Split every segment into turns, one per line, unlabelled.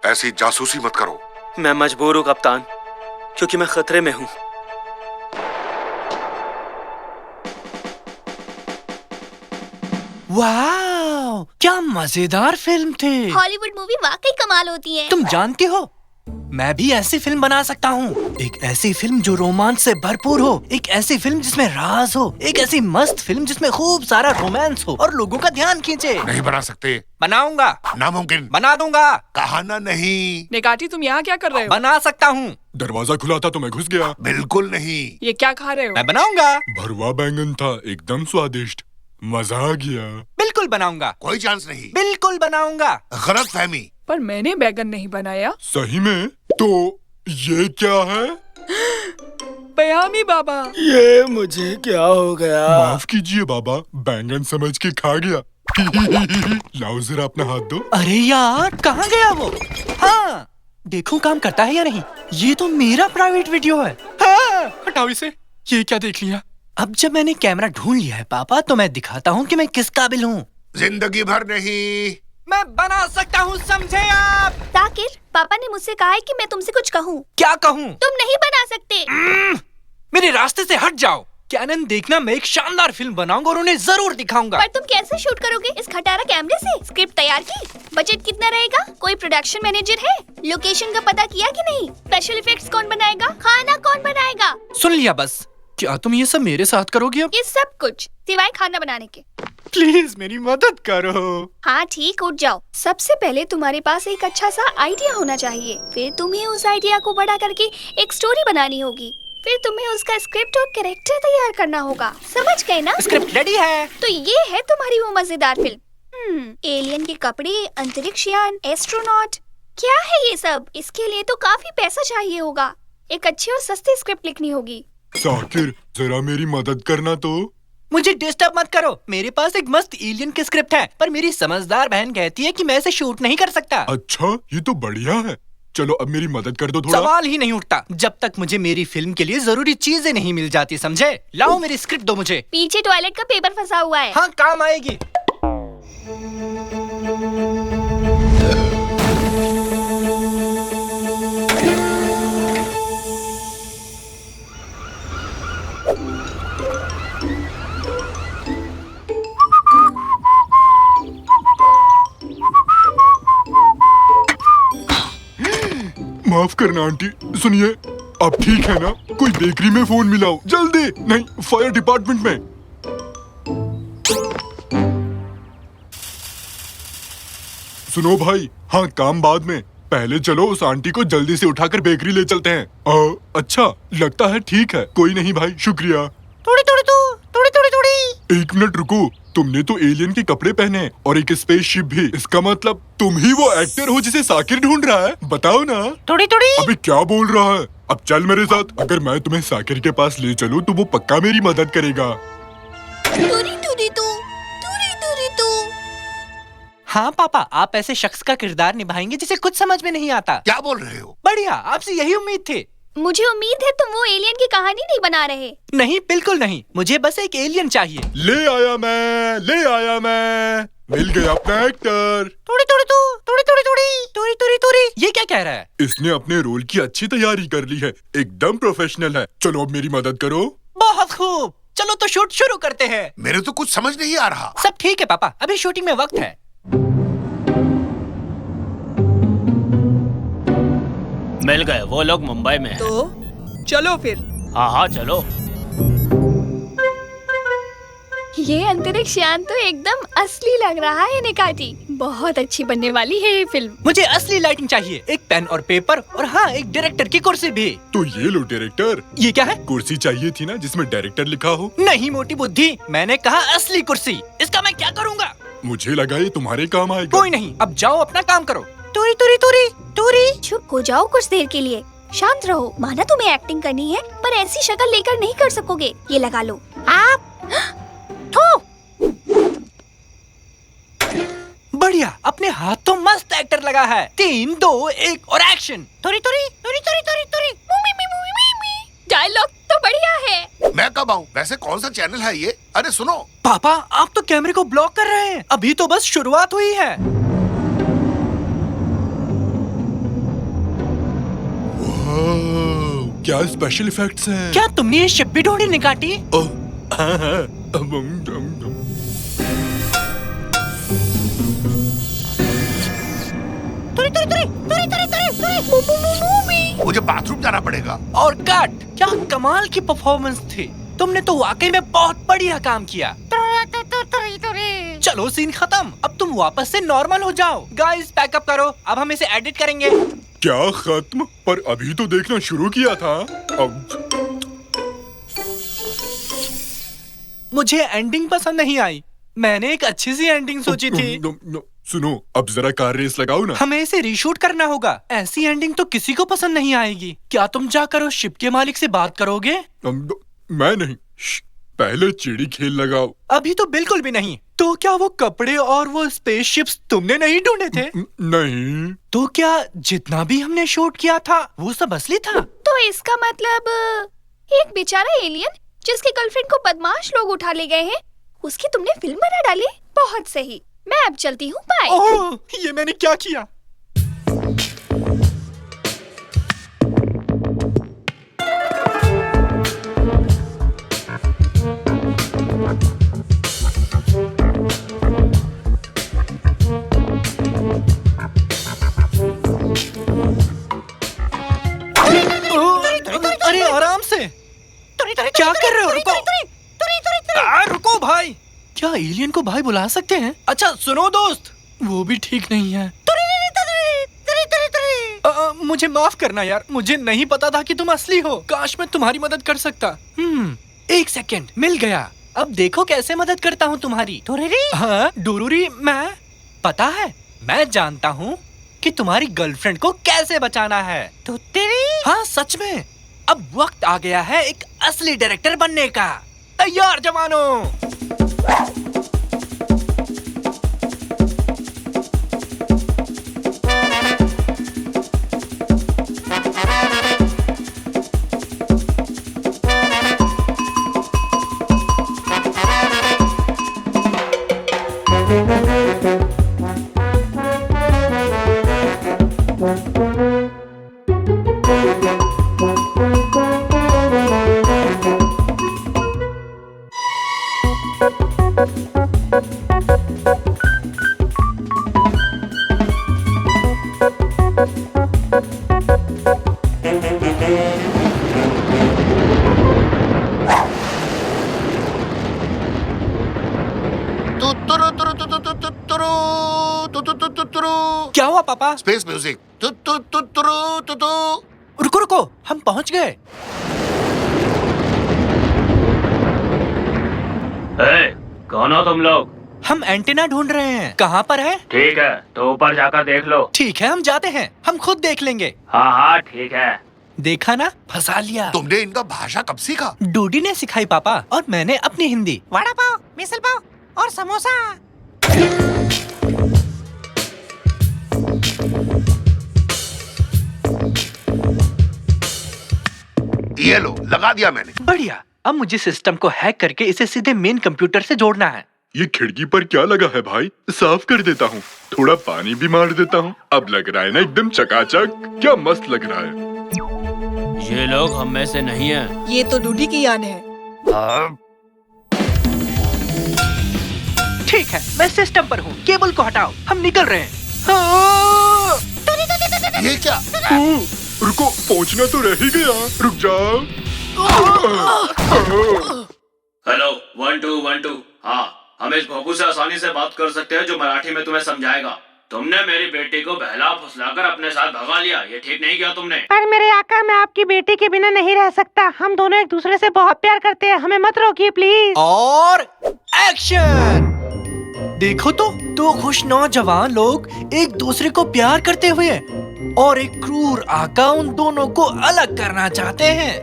ऐसी जासूसी मत करो।
मैं मजबूर हूँ कप्तान, क्योंकि मैं खतरे में हूँ।
वाह, क्या मजेदार फिल्म थी।
हॉलीवुड मूवी वाकई कमाल होती है।
तुम जानती हो, मैं भी ऐसी फिल्म बना सकता हूँ। एक ऐसी फिल्म जो रोमांच से भरपूर हो, एक ऐसी फिल्म जिसमें राज हो, एक ऐसी मस्त फिल्म जिसमें खूब सारा रोमांस हो और लोगों का ध्यान खींचे।
नहीं बना सकते।
बनाऊंगा।
नामुमकिन।
बना दूंगा।
कहा ना नहीं।
नेकाटी, तुम यहाँ क्या कर रहे हो?
बना सकता हूँ।
दरवाजा खुला था तो मैं घुस गया।
बिल्कुल नहीं।
ये क्या खा रहे हो?
मैं बनाऊंगा।
भरवा बैंगन था, एकदम स्वादिष्ट, मजा आ गया।
बिल्कुल बनाऊंगा।
कोई चांस नहीं।
बिल्कुल बनाऊंगा।
गलत फहमी।
पर मैंने बैगन नहीं बनाया।
सही में? तो ये क्या है?
पयामी बाबा।
ये मुझे क्या हो गया?
माफ कीजिए बाबा, बैंगन समझ के खा गया। लाओ जरा अपना हाथ दो।
अरे यार, कहाँ गया वो? हाँ, देखूं काम करता है या नहीं। ये तो मेरा प्राइवेट वीडियो है। हाँ, हटाओ इसे। ये क्या देख लिया? अब जब मैंने कैमरा ढूंढ लिया है पापा, तो मैं दिखाता हूँ कि मैं किस काबिल हूँ।
जिंदगी भर नहीं।
मैं बना सकता हूँ, समझे आप?
ताकिर, पापा ने मुझसे कहा है कि मैं तुमसे कुछ कहूँ।
क्या कहूँ?
तुम नहीं बना सकते।
मेरे रास्ते से हट जाओ। कैनन, देखना, मैं एक शानदार फिल्म बनाऊंगा और उन्हें जरूर दिखाऊंगा।
पर तुम कैसे शूट करोगे इस खटारा कैमरे से? स्क्रिप्ट तैयार की? बजट कितना रहेगा? कोई प्रोडक्शन मैनेजर है? लोकेशन का पता किया कि नहीं? स्पेशल इफेक्ट्स कौन बनाएगा? खाना कौन बनाएगा?
सुन लिया बस। क्या तुम ये सब मेरे साथ करोगी अब?
ये सब कुछ सिवाय खाना बनाने के।
प्लीज मेरी मदद करो।
हाँ ठीक, उठ जाओ। सबसे पहले तुम्हारे पास एक अच्छा सा आइडिया होना चाहिए। फिर तुम्हें उस आइडिया को बड़ा करके एक स्टोरी बनानी होगी। फिर तुम्हें उसका स्क्रिप्ट और कैरेक्टर तैयार करना होगा। समझ गए ना?
स्क्रिप्ट रेडी है।
तो ये है तुम्हारी वो मजेदार फिल्म। एलियन के कपड़े, अंतरिक्ष यान, एस्ट्रोनॉट, क्या है ये सब? इसके लिए तो काफी पैसा चाहिए होगा। एक अच्छी और सस्ती स्क्रिप्ट लिखनी होगी।
साकिर, जरा मेरी मदद करना तो।
मुझे डिस्टर्ब मत करो। मेरे पास एक मस्त एलियन की स्क्रिप्ट है, पर मेरी समझदार बहन कहती है कि मैं इसे शूट नहीं कर सकता।
अच्छा, ये तो बढ़िया है। चलो अब मेरी मदद कर दो थोड़ा।
सवाल ही नहीं उठता जब तक मुझे मेरी फिल्म के लिए जरूरी चीजें नहीं मिल जाती, समझे? लाओ मेरी स्क्रिप्ट दो मुझे।
पीछे टॉयलेट का पेपर फंसा हुआ है।
हाँ, काम आएगी।
माफ करना आंटी, सुनिए, अब ठीक है ना? कोई बेकरी में फोन मिलाओ जल्दी। नहीं, फायर डिपार्टमेंट में। सुनो भाई, हाँ काम बाद में। पहले चलो उस आंटी को जल्दी से उठाकर बेकरी ले चलते हैं। अच्छा, लगता है ठीक है। कोई नहीं भाई, शुक्रिया।
थोड़ी थोड़ी थोड़ी थोड़ी थोड़ी।
एक मिनट रुको, तुमने तो एलियन के कपड़े पहने हैं और एक स्पेसशिप भी। इसका मतलब तुम ही वो एक्टर हो जिसे साकिर ढूंढ रहा है? बताओ ना।
थोड़ी थोड़ी।
अबे क्या बोल रहा है? अब चल मेरे साथ। अगर मैं तुम्हें साकिर के पास ले चलूं तो वो पक्का मेरी मदद करेगा।
दूरी दूरी तू, दूरी दूरी तू।
हाँ पापा, आप ऐसे शख्स का किरदार निभाएंगे जिसे कुछ समझ में नहीं आता।
क्या बोल रहे हो?
बढ़िया, आपसे यही उम्मीद थी।
मुझे उम्मीद है तुम वो एलियन की कहानी नहीं बना रहे।
नहीं, बिल्कुल नहीं। मुझे बस एक एलियन चाहिए।
ले आया मैं। मिल गया अपना एक्टर।
थोड़ी थोड़ी थोड़ी थोड़ी थोड़ी थोड़ी थोड़ी। ये क्या कह रहा है?
इसने अपने रोल की अच्छी तैयारी कर ली है, एकदम प्रोफेशनल है। चलो अब मेरी मदद करो।
बहुत खूब, चलो तो शूट शुरू करते हैं।
मेरे तो कुछ समझ नहीं आ रहा।
सब ठीक है पापा, अभी शूटिंग में वक्त है।
मिल गए, वो लोग मुंबई में हैं।
तो चलो फिर।
हाँ हाँ चलो।
ये अंतरिक्ष यान तो एकदम असली लग रहा है निकाटी। बहुत अच्छी बनने वाली है ये फिल्म।
मुझे असली लाइटिंग चाहिए, एक पेन और पेपर, और हाँ, एक डायरेक्टर की कुर्सी भी।
तो ये लो डायरेक्टर।
ये क्या है?
कुर्सी चाहिए थी ना जिसमें डायरेक्टर लिखा हो।
नहीं मोटी बुद्धि, मैंने कहा असली कुर्सी। इसका मैं क्या करूँगा?
मुझे लगा ये तुम्हारे काम आएगा।
कोई नहीं, अब जाओ अपना काम करो। तुरी तुरी तुरी तुरी।
चुप हो जाओ कुछ देर के लिए, शांत रहो। माना तुम्हें एक्टिंग करनी है, पर ऐसी शक्ल लेकर नहीं कर सकोगे। ये लगा लो आप।
बढ़िया, अपने यहाँ तो मस्त एक्टर लगा है। 3, 2, 1 और एक्शन। तुरी तुरी तुरी तुरी तुरी तुरी।
डायलॉग तो बढ़िया है।
मैं कब आऊँ? वैसे कौन सा चैनल है ये? अरे सुनो,
पापा आप तो कैमरे को ब्लॉक कर रहे हैं। अभी तो बस शुरुआत हुई है।
क्या स्पेशल इफेक्ट्स हैं?
क्या तुमने ये शिप भी ढूंढी निकाटी?
ओह, हाँ।
तुरी तुरी तुरी तुरी तुरी तुरी तुरी।
मुझे बाथरूम जाना पड़ेगा।
और कट। क्या कमाल की परफॉर्मेंस थी। तुमने तो वाकई में बहुत बढ़िया काम किया। चलो सीन खत्म। अब तुम वापस से नॉर्मल हो जाओ। गाइस पैकअप करो, अब हम इसे एडिट करेंगे।
क्या खत्म? पर अभी तो देखना शुरू किया था। अब
मुझे एंडिंग पसंद नहीं आई। मैंने एक अच्छी सी एंडिंग सोची थी।
सुनो, अब जरा कार रेस लगाओ ना।
हमें इसे रीशूट करना होगा। ऐसी एंडिंग तो किसी को पसंद नहीं आएगी। क्या तुम जाकर उस शिप के मालिक से बात करोगे?
मैं नहीं। पहले चिड़ी खेल लगाओ।
अभी तो बिल्कुल भी नहीं। तो क्या वो कपड़े और वो स्पेसशिप्स तुमने नहीं ढूंढे थे?
नहीं।
तो क्या जितना भी हमने शूट किया था वो सब असली था?
तो इसका मतलब एक बेचारा एलियन जिसकी गर्लफ्रेंड को बदमाश लोग उठा ले गए हैं, उसकी तुमने फिल्म बना डाली। बहुत सही, मैं अब चलती हूँ। बाय।
ओह, ये मैंने क्या किया? अरे आराम से। क्या कर रहे हो? रुको। रुको भाई। क्या एलियन को भाई बुला सकते हैं? अच्छा सुनो दोस्त, वो भी ठीक नहीं है। मुझे माफ करना यार, मुझे नहीं पता था कि तुम असली हो। काश मैं तुम्हारी मदद कर सकता। 1 सेकंड, मिल गया। अब देखो कैसे मदद करता हूँ तुम्हारी। हाँ डोरूरी, मैं पता है, मैं जानता हूँ कि तुम्हारी गर्लफ्रेंड को कैसे बचाना है। तो तेरी? हाँ सच में। अब वक्त आ गया है एक असली डायरेक्टर बनने का। तैयार जवानों। क्या हुआ पापा?
Space music.
रुको रुको, हम पहुंच गए।
कौन हो तुम लोग?
हम एंटीना ढूंढ रहे हैं। कहाँ पर है?
ठीक है, तो ऊपर जाकर देख लो।
ठीक है, हम जाते हैं। हम खुद देख लेंगे।
हाँ हाँ ठीक है।
देखा ना, फंसा लिया।
तुमने इनका भाषा कब सीखा?
डूडी ने सिखाई पापा, और मैंने अपनी हिंदी। वड़ा पाव, मिसल पाव और समोसा।
ये लो, लगा दिया मैंने।
बढ़िया। अब मुझे सिस्टम को हैक करके इसे सीधे मेन कंप्यूटर से जोड़ना है।
ये खिड़की पर क्या लगा है भाई? साफ कर देता हूँ। थोड़ा पानी भी मार देता हूँ। अब लग रहा है ना एकदम चकाचक। क्या मस्त लग रहा है।
ये लोग हम में से नहीं है।
ये तो डूडी की यान है।
ठीक है, मैं सिस्टम पर हूँ। केबल को हटाओ, हम निकल रहे हैं। हाँ।
ये क्या?
रुको, पहुँचना तो रह ही गया। रुक जाओ।
हेलो 1 2 1 2। हाँ, हम इस भोपू से आसानी से बात कर सकते हैं जो मराठी में तुम्हें समझाएगा। तुमने मेरी बेटी को बहला फुसलाकर अपने साथ भगा लिया। ये ठीक नहीं किया तुमने।
पर मेरे आका, मैं आपकी बेटी के बिना नहीं रह सकता। हम दोनों एक दूसरे से बहुत प्यार करते हैं। हमें मत रोकिए प्लीज।
और एक्शन। देखो तो, दो खुश नौजवान लोग एक दूसरे को प्यार करते हुए और एक क्रूर आका उन दोनों को अलग करना चाहते हैं।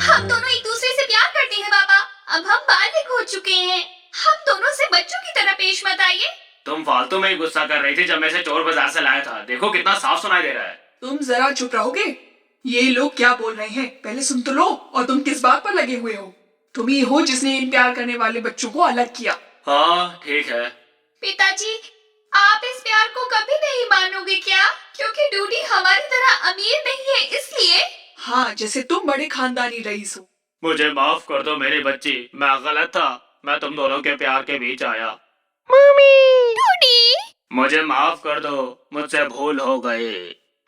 हम दोनों एक दूसरे से प्यार करते हैं पापा। अब हम बात हैं? हम दोनों से बच्चों की तरह पेश मत आइए।
तुम फालतू में ही गुस्सा कर रही थी जब मैं इसे चोर बाजार से लाया था। देखो कितना साफ सुनाई दे रहा है।
तुम जरा चुप रहोगे? ये लोग क्या बोल रहे हैं पहले सुन तो लो। और तुम किस बात पर लगे हुए हो? तुम ही हो जिसने इन प्यार करने वाले बच्चों को अलग किया।
हाँ ठीक है।
पिताजी, आप इस प्यार को कभी नहीं मानोगे क्या? क्योंकि डूडी हमारी तरह अमीर नहीं है इसलिए।
हाँ, जैसे तुम बड़े खानदानी रईस हो।
मुझे माफ कर दो मेरी बच्ची, मैं गलत था। मैं तुम दोनों के प्यार के बीच आया।
मम्मी,
डूडी,
मुझे माफ कर दो, मुझसे भूल हो गई।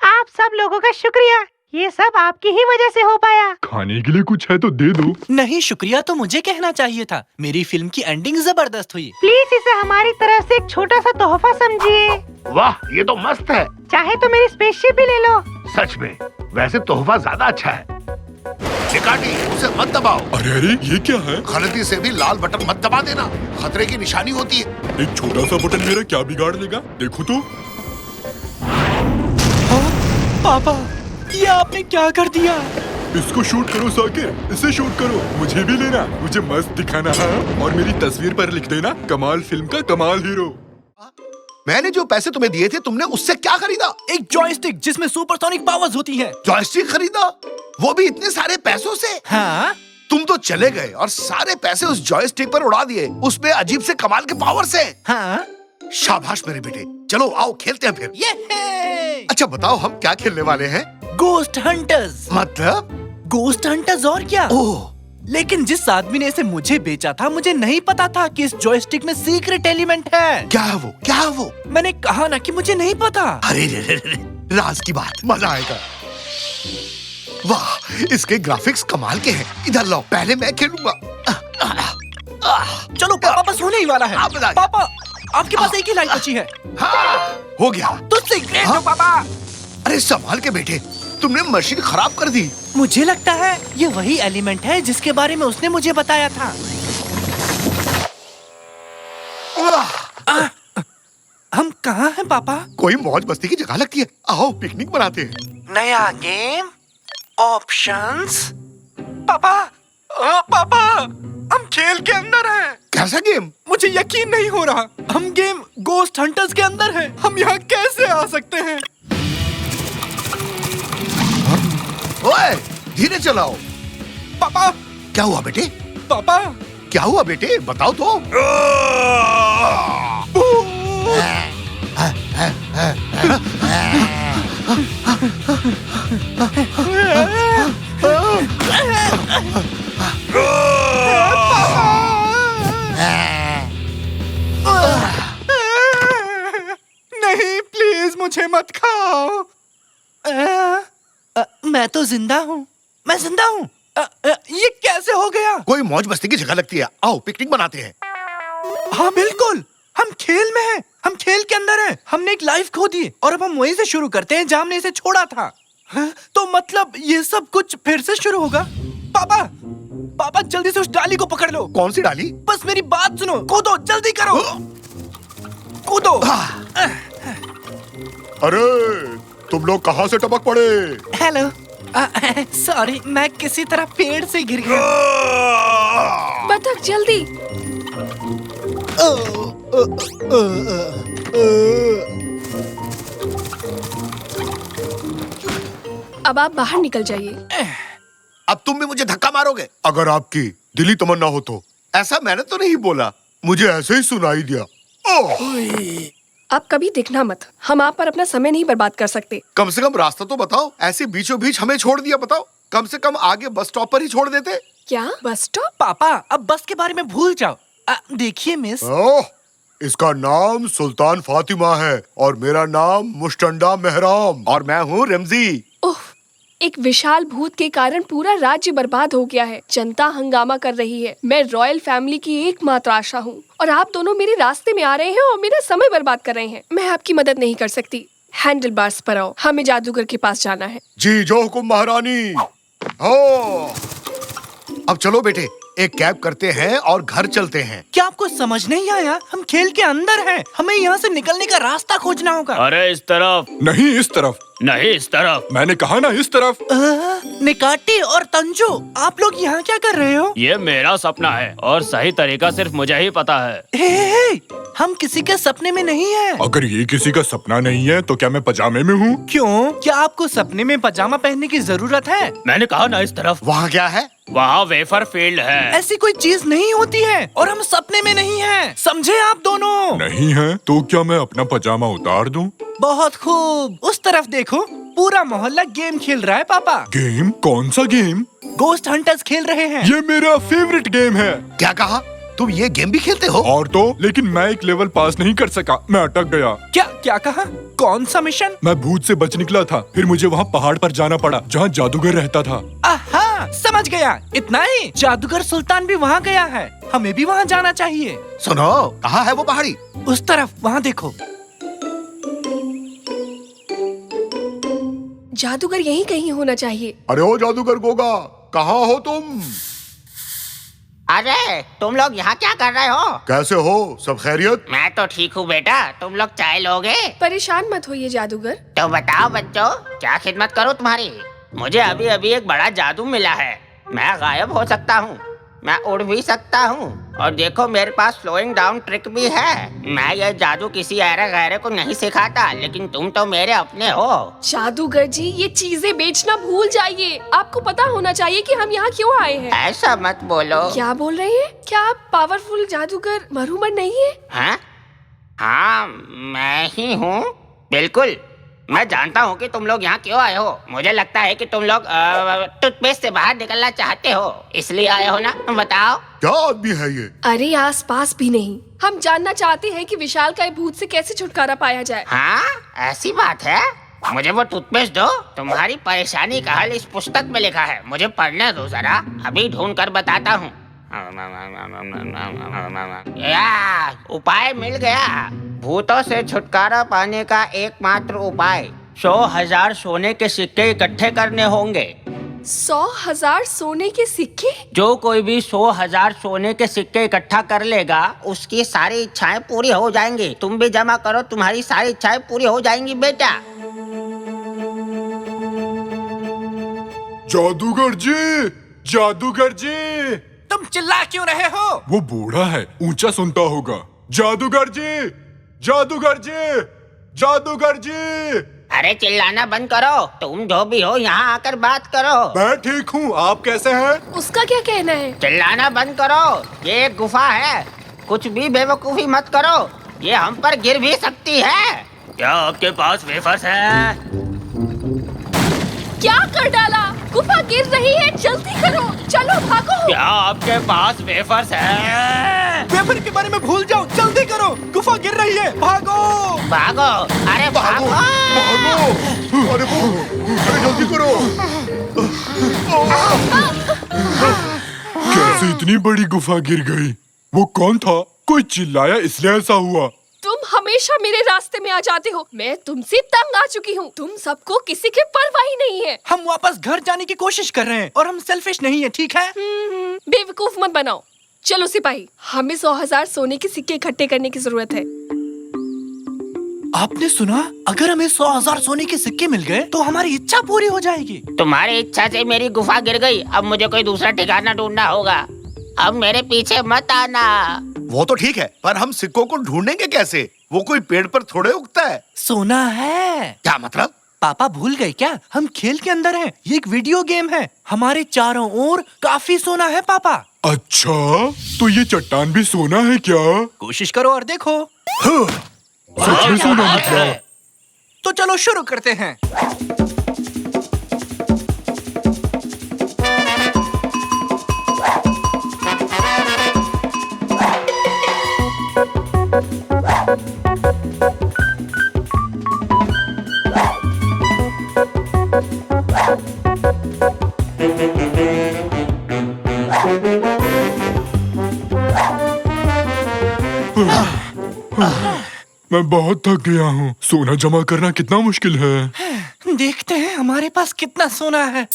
आप सब लोगों का शुक्रिया। ये सब आपकी ही वजह से हो पाया।
खाने के लिए कुछ है तो दे दो।
नहीं, शुक्रिया तो मुझे कहना चाहिए था। मेरी फिल्म की एंडिंग जबरदस्त हुई।
प्लीज इसे हमारी तरफ से एक छोटा सा तोहफा समझिए।
वाह, ये तो मस्त है।
चाहे तो मेरी स्पेसशिप भी ले लो।
सच में, वैसे तोहफा ज्यादा अच्छा है। चिकाटी, उसे मत दबाओ।
अरे अरे, ये क्या है?
गलती से भी लाल बटन मत दबा देना, खतरे की निशानी होती है।
एक छोटा सा बटन मेरा क्या बिगाड़ देगा? देखो तो।
हाँ, पापा, ये आपने क्या कर दिया?
इसको शूट करो साकिर, इसे शूट करो। मुझे भी लेना, मुझे मस्त दिखाना है और मेरी तस्वीर पर लिख देना कमाल फिल्म का कमाल हीरो।
मैंने जो पैसे तुम्हें दिए थे, तुमने उससे क्या खरीदा?
एक जॉयस्टिक जिसमें सुपरसोनिक पावर्स होती हैं।
जॉयस्टिक खरीदा? वो भी इतने सारे पैसों से?
हाँ,
तुम तो चले गए और सारे पैसे उस जॉयस्टिक पर उड़ा दिए। उसमें अजीब से कमाल के पावर से।
हाँ,
शाबाश मेरे बेटे। चलो आओ खेलते हैं फिर।
ये
अच्छा बताओ, हम क्या खेलने वाले हैं?
Ghost hunters.
मतलब?
गोस्ट हंटर्स और क्या?
ओह,
लेकिन जिस आदमी ने इसे मुझे बेचा था, मुझे नहीं पता था कि इस जॉयस्टिक में सीक्रेट एलिमेंट है।
क्या है वो? क्या है वो?
मैंने कहा ना कि मुझे नहीं पता।
अरे रे रे रे, राज की बात, मजा आएगा। वाह, इसके ग्राफिक्स कमाल के हैं। इधर लो, पहले मैं खेलूंगा।
चलो पापा, बस होने ही वाला है।
आप बताइए।
पापा, आपके पास एक ही लाइन बची है।
हाँ, हो गया।
तो सीक्रेट
हाँ?
हो पापा।
अरे संभाल के बेटे, तुमने मशीन खराब कर दी।
मुझे लगता है ये वही एलिमेंट है जिसके बारे में उसने मुझे बताया था।
वाह,
हम कहाँ हैं पापा?
कोई मौज मस्ती की जगह लगती है। आओ पिकनिक मनाते हैं।
नया गेम, ऑप्शंस। पापा, पापा, हम खेल के अंदर हैं।
कैसा गेम?
मुझे यकीन नहीं हो रहा। हम गेम गोस्ट हंटर्स के अंदर हैं। हम यहाँ कैसे आ सकते हैं?
ओए, धीरे चलाओ।
पापा,
क्या हुआ बेटे?
पापा,
क्या हुआ बेटे? बताओ तो।
नहीं, प्लीज मुझे मत खाओ। मैं तो जिंदा हूँ। मैं जिंदा हूँ। ये कैसे हो गया?
कोई मौज मस्ती की जगह लगती है। आओ पिकनिक मनाते हैं।
हाँ बिल्कुल, हम खेल में हैं। हम खेल के अंदर हैं। हमने एक लाइफ खो दी और अब हम वहीं से शुरू करते हैं जहाँ हमने इसे छोड़ा था। हाँ? तो मतलब ये सब कुछ फिर से शुरू होगा? पापा, पापा जल्दी से उस डाली को पकड़ लो।
कौन सी डाली?
बस मेरी बात सुनो। कूदो, जल्दी करो। कूदो।
अरे तुम लोग कहाँ से टपक पड़े?
हेलो, सॉरी, मैं किसी तरह पेड़ से गिर गया।
बतख जल्दी। अब आप बाहर निकल जाइए।
अब तुम भी मुझे धक्का मारोगे? अगर आपकी दिली तमन्ना हो तो। ऐसा मैंने तो नहीं बोला, मुझे ऐसे ही सुनाई दिया। ओह,
आप कभी दिखना मत। हम आप पर अपना समय नहीं बर्बाद कर सकते।
कम से कम रास्ता तो बताओ। ऐसे बीचों बीच हमें छोड़ दिया। बताओ, कम से कम आगे बस स्टॉप पर ही छोड़ देते।
क्या बस स्टॉप?
पापा, अब बस के बारे में भूल जाओ। देखिए मिस,
ओह, इसका नाम सुल्तान फातिमा है और मेरा नाम मुश्टंडा मेहराम और मैं हूँ रमजी।
ओह, एक विशाल भूत के कारण पूरा राज्य बर्बाद हो गया है। जनता हंगामा कर रही है। मैं रॉयल फैमिली की एकमात्र आशा हूँ और आप दोनों मेरे रास्ते में आ रहे हैं और मेरा समय बर्बाद कर रहे हैं। मैं आपकी मदद नहीं कर सकती। हैंडल बार्स पर आओ, हमें जादूगर के पास जाना है।
जी जो हुकुम महारानी। हो, अब चलो बेटे, एक कैब करते हैं और घर चलते हैं।
क्या आपको समझ नहीं आया? हम खेल के अंदर हैं। हमें यहाँ से निकलने का रास्ता खोजना होगा।
अरे इस तरफ
नहीं इस तरफ,
नहीं, इस तरफ।
मैंने कहा ना इस तरफ।
निकाटी और तंजू, आप लोग यहाँ क्या कर रहे हो?
ये मेरा सपना है और सही तरीका सिर्फ मुझे ही पता है।
हे, हम किसी के सपने में नहीं हैं।
अगर ये किसी का सपना नहीं है तो क्या मैं पजामे में हूँ?
क्यों? क्या आपको सपने में पजामा पहनने की जरूरत है?
मैंने कहा ना इस तरफ।
वहाँ क्या है?
वहाँ वेफर फील्ड है।
ऐसी कोई चीज नहीं होती है और हम सपने में नहीं हैं। समझे आप दोनों?
नहीं है तो क्या मैं अपना पजामा उतार दूं?
बहुत खूब। उस तरफ देखो, पूरा मोहल्ला गेम खेल रहा है पापा।
गेम? कौन सा गेम?
गोस्ट हंटर्स खेल रहे हैं।
ये मेरा फेवरेट गेम है।
क्या कहा? तुम ये गेम भी खेलते हो?
और तो लेकिन मैं एक लेवल पास नहीं कर सका, मैं अटक गया।
क्या क्या कहा? कौन सा मिशन?
मैं भूत से बच निकला था, फिर मुझे वहाँ पहाड़ पर जाना पड़ा जहाँ जादूगर रहता था।
आहा, समझ गया। इतना ही? जादूगर सुल्तान भी वहाँ गया है, हमें भी वहाँ जाना चाहिए।
सुनो, कहाँ है वो पहाड़ी?
उस तरफ, वहाँ देखो।
जादूगर यहीं कहीं होना चाहिए।
अरे ओ जादूगर गोगा, कहाँ हो तुम?
अरे तुम लोग यहाँ क्या कर रहे हो?
कैसे हो? सब खैरियत?
मैं तो ठीक हूँ बेटा, तुम लोग चाय लोगे?
परेशान मत होइए जादूगर।
तो बताओ बच्चों, क्या खिदमत करूँ तुम्हारी? मुझे अभी अभी एक बड़ा जादू मिला है। मैं गायब हो सकता हूँ, मैं उड़ भी सकता हूँ, और देखो मेरे पास स्लोइंग डाउन ट्रिक भी है। मैं ये जादू किसी ऐरे गैरे को नहीं सिखाता, लेकिन तुम तो मेरे अपने हो।
जादूगर जी, ये चीजें बेचना भूल जाइए। आपको पता होना चाहिए कि हम यहाँ क्यों आए हैं।
ऐसा मत बोलो।
क्या बोल रहे हैं? क्या आप पावरफुल जादूगर मरहुमन नहीं है?
हाँ हाँ, मैं ही हूँ, बिल्कुल। मैं जानता हूँ कि तुम लोग यहाँ क्यों आए हो। मुझे लगता है कि तुम लोग टूथपेस्ट से बाहर निकलना चाहते हो, इसलिए आए हो ना? बताओ।
क्या आदमी है ये?
अरे आस पास भी नहीं। हम जानना चाहते हैं कि विशाल का भूत से कैसे छुटकारा पाया जाए।
हाँ, ऐसी बात है। मुझे वो टूथपेस्ट दो। तुम्हारी परेशानी का हल इस पुस्तक में लिखा है, मुझे पढ़ने दो जरा, अभी ढूंढ कर बताता हूँ। उपाय मिल गया। भूतों से छुटकारा पाने का एकमात्र उपाय 100,000 सोने के सिक्के इकट्ठे करने होंगे।
100,000 सोने के सिक्के?
जो कोई भी 100,000 सोने के सिक्के इकट्ठा कर लेगा, उसकी सारी इच्छाएं पूरी हो जाएंगी। तुम भी जमा करो, तुम्हारी सारी इच्छाएं पूरी हो जाएंगी बेटा।
जादूगर जी, जादूगर जी।
तुम चिल्ला क्यों रहे हो?
वो बूढ़ा है, ऊंचा सुनता होगा। जादूगर जी, जादूगर जी, जादूगर जी।
अरे चिल्लाना बंद करो, तुम जो भी हो यहाँ आकर बात करो।
मैं ठीक हूँ, आप कैसे हैं?
उसका क्या कहना है?
चिल्लाना बंद करो, ये एक गुफा है, कुछ भी बेवकूफी मत करो, ये हम पर गिर भी सकती है।
क्या आपके पास वेफर्स है?
क्या कर डाला? गुफा गिर रही है, जल्दी करो, चलो भागो।
क्या आपके पास वेफर्स है?
वेफर के बारे में भूल जाओ, जल्दी करो, गुफा गिर रही है, भागो।
भागो, अरे भागो,
भागो! अरे जल्दी करो!
कैसे इतनी बड़ी गुफा गिर गई? वो कौन था? कोई चिल्लाया इसलिए ऐसा हुआ।
तुम हमेशा मेरे रास्ते में आ जाते हो, मैं तुमसे तंग आ चुकी हूँ। तुम सबको किसी की परवाह ही नहीं है।
हम वापस घर जाने की कोशिश कर रहे हैं और हम सेल्फिश नहीं है, ठीक है?
बेवकूफ मत बनाओ। चलो सिपाही, हमें 100,000 सोने के सिक्के इकट्ठे करने की जरूरत है।
आपने सुना? अगर हमें 100,000 सोने के सिक्के मिल गए तो हमारी इच्छा पूरी हो जाएगी।
तुम्हारी इच्छा से मेरी गुफा गिर गई, अब मुझे कोई दूसरा ठिकाना ढूंढना होगा। अब मेरे पीछे मत आना।
वो तो ठीक है, पर हम सिक्कों को ढूंढेंगे कैसे? वो कोई पेड़ पर थोड़े उगता है।
सोना है।
क्या मतलब?
पापा भूल गए क्या? हम खेल के अंदर हैं। ये एक वीडियो गेम है। हमारे चारों ओर काफी सोना है पापा।
अच्छा, तो ये चट्टान भी सोना है क्या?
कोशिश करो और देखो।
सच में सोना निकला।
तो चलो शुरू करते हैं।
मैं बहुत थक गया हूँ। सोना जमा करना कितना मुश्किल है।
देखते हैं हमारे पास कितना सोना है।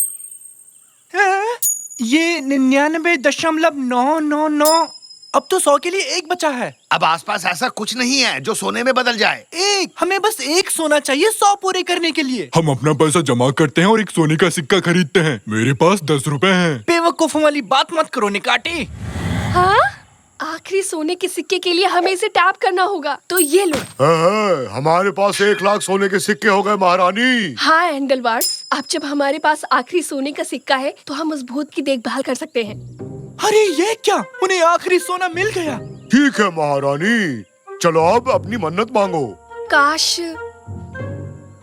ये 99.999। अब तो 100 के लिए एक बचा है।
अब आसपास ऐसा कुछ नहीं है जो सोने में बदल जाए।
एक, हमें बस एक सोना चाहिए 100 पूरे करने के लिए।
हम अपना पैसा जमा करते हैं और एक सोने का सिक्का खरीदते हैं। मेरे पास 10 रुपए हैं।
बेवकूफों वाली बात मत करो निकाटी।
हाँ, आखिरी सोने के सिक्के के लिए हमें इसे टैप करना होगा। तो ये लो।
हमारे पास 1 लाख सोने के सिक्के हो गए महारानी।
हाँ एंडलवार्स, अब जब हमारे पास आखिरी सोने का सिक्का है तो हम उस भूत की देखभाल कर सकते हैं।
अरे ये क्या, उन्हें आखिरी सोना मिल गया।
ठीक है महारानी, चलो अब अपनी मन्नत मांगो।
काश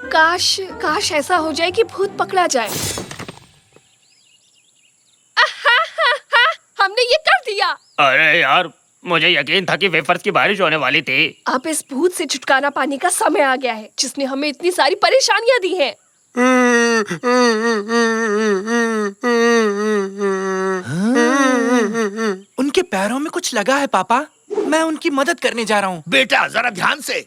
काश काश ऐसा हो जाए कि भूत पकड़ा जाए। हमने ये कर दिया।
अरे यार, मुझे यकीन था कि वेफर्स की बारिश होने वाली थी।
अब इस भूत से छुटकारा पाने का समय आ गया है, जिसने हमें इतनी सारी परेशानियां दी हैं।
उनके पैरों में कुछ लगा है पापा। मैं उनकी मदद करने जा रहा हूँ।
बेटा जरा ध्यान से।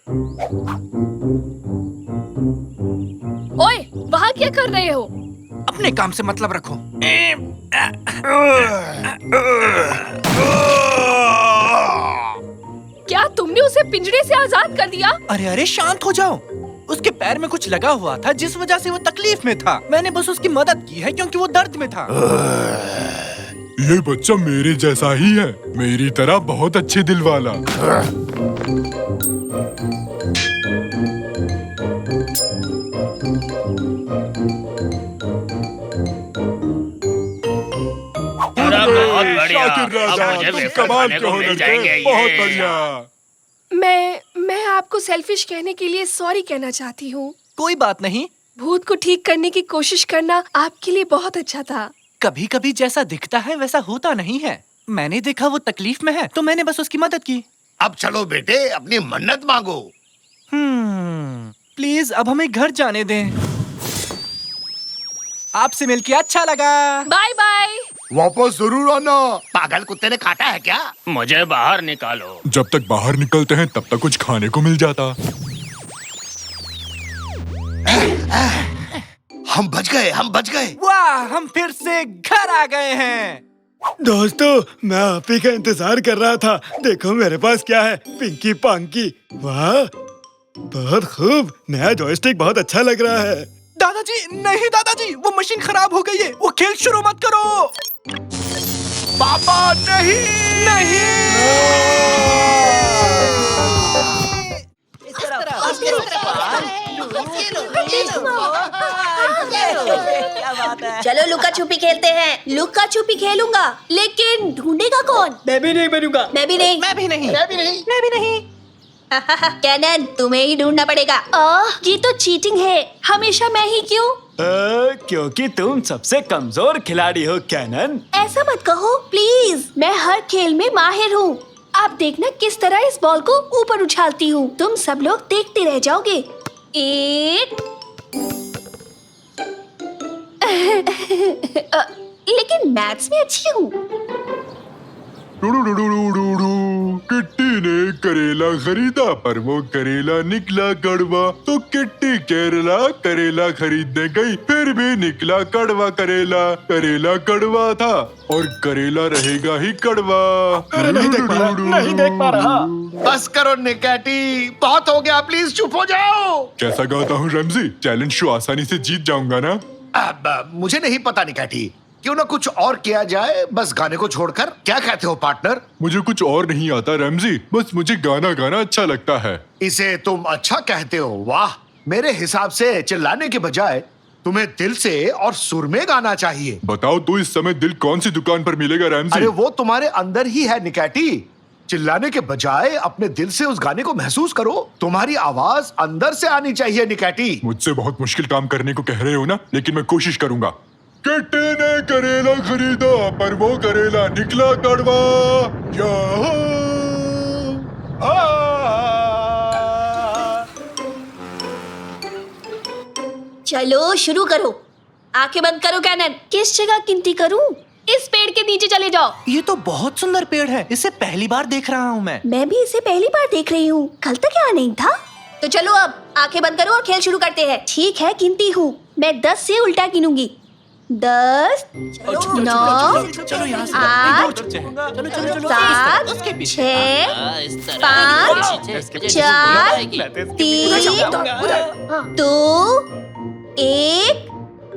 ओए, वहाँ क्या कर रहे हो?
अपने काम से मतलब रखो।
क्या तुमने उसे पिंजरे से आजाद कर दिया?
अरे अरे शांत हो जाओ। उसके पैर में कुछ लगा हुआ था जिस वजह से वो तकलीफ में था। मैंने बस उसकी मदद की है क्योंकि वो दर्द में था।
ये बच्चा मेरे जैसा ही है, मेरी तरह बहुत अच्छे दिल वाला।
बहुत बढ़िया।
शाकिर
अब
राजा,
मुझे
तुम
वेफर
कमाल
खाने
के
को
हो
मिल
लड़के,
जाएंगे।
बहुत
ये।
बढ़िया।
मैं आपको सेल्फिश कहने के लिए सॉरी कहना चाहती हूँ।
कोई बात नहीं।
भूत को ठीक करने की कोशिश करना आपके लिए बहुत अच्छा था।
कभी कभी जैसा दिखता है वैसा होता नहीं है। मैंने देखा वो तकलीफ में है तो मैंने बस उसकी मदद की।
अब चलो बेटे, अपनी मन्नत मांगो।
प्लीज अब हमें घर जाने दें। आपसे मिलके अच्छा लगा।
Bye bye.
वापस जरूर आना। पागल कुत्ते ने काटा है क्या?
मुझे बाहर निकालो।
जब तक बाहर निकलते हैं तब तक कुछ खाने को मिल जाता।
हम बच गए, हम बच गए।
वाह, हम फिर से घर आ गए हैं।
दोस्तों, मैं आप ही का इंतजार कर रहा था। देखो मेरे पास क्या है, पिंकी पांकी। वाह, बहुत खूब। नया जॉयस्टिक बहुत अच्छा लग रहा है।
दादाजी नहीं, दादाजी वो मशीन खराब हो गई है। वो खेल शुरू मत करो।
पापा नहीं,
नहीं।
चलो लुका छुपी खेलते हैं। लुका छुपी खेलूंगा, लेकिन ढूंढेगा कौन?
मैं भी नहीं बनूंगा।
मैं भी नहीं।
मैं भी नहीं।
मैं भी नहीं। मैं भी नहीं। कैनन, तुम्हें ही ढूंढना पड़ेगा। ये तो चीटिंग है। हमेशा मैं ही क्यों?
क्योंकि तुम सबसे कमजोर खिलाड़ी हो कैनन।
ऐसा मत कहो प्लीज। मैं हर खेल में माहिर हूँ। आप देखना किस तरह इस बॉल को ऊपर उछालती हूँ। तुम सब लोग देखते रह जाओगे। एक लेकिन मैथ्स में अच्छी हूँ।
किट्टी ने करेला खरीदा पर वो करेला निकला कड़वा, तो किट्टी केरला करेला खरीदने गई, फिर भी निकला कड़वा करेला। करेला कड़वा था और करेला रहेगा ही कड़वा।
नहीं देख पा रहा, नहीं देख पा रहा।
बस करो निकैटी, बहुत हो गया, प्लीज चुप हो जाओ।
कैसा गाता हूँ रमजी? चैलेंज शो आसानी से जीत जाऊंगा ना?
अब मुझे नहीं पता निकैटी, क्यों ना कुछ और किया जाए, बस गाने को छोड़कर। क्या कहते हो पार्टनर?
मुझे कुछ और नहीं आता रमजी, बस मुझे गाना गाना अच्छा लगता है।
इसे तुम अच्छा कहते हो? वाह, मेरे हिसाब से चिल्लाने के बजाय तुम्हें दिल से और सुर में गाना चाहिए।
बताओ तो इस समय दिल कौन सी दुकान पर मिलेगा रमजी?
अरे वो तुम्हारे अंदर ही है निकैटी। चिल्लाने के बजाय अपने दिल से उस गाने को महसूस करो। तुम्हारी आवाज अंदर से आनी चाहिए निकैटी।
मुझसे बहुत मुश्किल काम करने को कह रहे हो ना, लेकिन मैं कोशिश करूंगा। किट्टी ने करेला खरीदा पर वो करेला निकला कड़वा।
चलो शुरू करो। आंखें बंद करो कैनन। किस जगह गिनती करूं? इस पेड़ के नीचे चले जाओ।
ये तो बहुत सुंदर पेड़ है, इसे पहली बार देख रहा हूँ मैं।
मैं भी इसे पहली बार देख रही हूँ। कल तक यहाँ नहीं था। तो चलो अब आंखें बंद करो और खेल शुरू करते हैं। ठीक है, गिनती हूँ। मैं 10 से उल्टा गिनूंगी। 10, 9,
चलो यहाँ से
8,
चलो चलो चलो
7,
उसके पीछे
6, 5, 4, 3, 2, 1।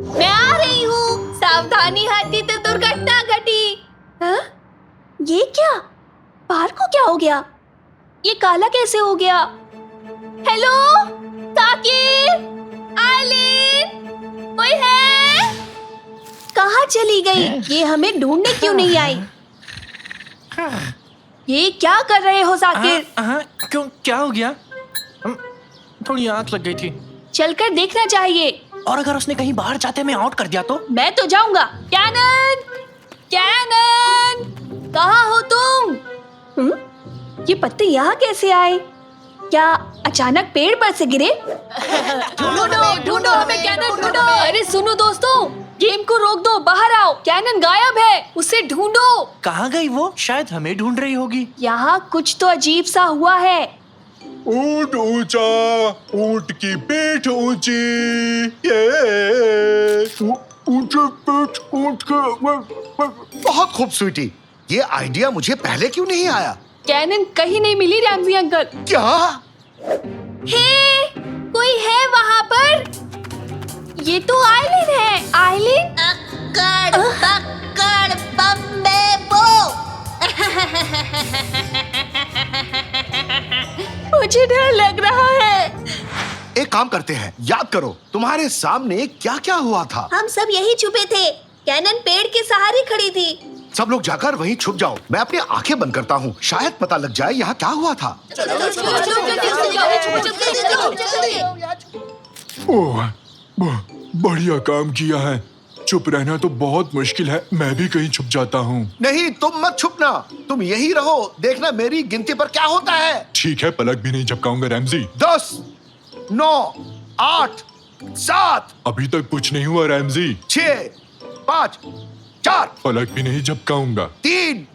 मैं आ रही हूँ। सावधानी हटी तो दुर्घटना घटी। हाँ? ये क्या? बाहर को क्या हो गया? ये काला कैसे हो गया? हेलो, ताकिर, आइलिन, कोई है? कहाँ चली गई? ये हमें ढूंढने क्यों नहीं आई? ये क्या कर रहे हो साकिर?
क्यों, क्या हो गया? थोड़ी आंख लग गई थी।
चलकर देखना चाहिए।
और अगर उसने कहीं बाहर जाते में आउट कर दिया तो?
मैं तो जाऊंगा। कैनन, कैनन, कहाँ हो तुम? ये पत्ते यहाँ कैसे आए? क्या अचानक पेड़ पर से गिरे? ढूंढो, ढूंढो हमें, कैनन ढूंढो। अरे सुनो दोस्तों, गेम को रोक दो, बाहर आओ। कैनन गायब है, उसे ढूंढो।
कहाँ गई वो? शायद हमें ढूंढ रही होगी।
यहाँ कुछ तो अजीब सा हुआ है।
ऊंट ऊंचा, ऊंट की पीठ ऊंची, ये ऊंचे पीठ ऊंट के।
बहुत खूब स्वीटी, ये आइडिया मुझे पहले क्यों नहीं आया?
कैनन कहीं नहीं मिली रैमजी अंकल।
क्या?
हे, कोई है वहाँ पर? ये तो आइलिन है। आइलिन? अक्कड़ बक्कड़ बम्बे बो। मुझे डर लग रहा है।
एक काम करते हैं, याद करो तुम्हारे सामने क्या क्या हुआ था।
हम सब यही छुपे थे। कैनन पेड़ के सहारे खड़ी थी।
सब लोग जाकर वहीं छुप जाओ। मैं अपनी आंखें बंद करता हूँ, शायद पता लग जाए यहाँ क्या हुआ था।
ओह, बढ़िया काम किया है। चुप रहना तो बहुत मुश्किल है। मैं भी कहीं छुप जाता हूँ।
नहीं, तुम मत छुपना, तुम यही रहो। देखना मेरी गिनती पर क्या होता है।
ठीक है, पलक भी नहीं झपकाऊंगा रैमजी।
10, 9, 8, 7।
अभी तक कुछ नहीं हुआ रैमजी।
6, 5, 4,
पलक भी नहीं झपकाऊंगा।
3,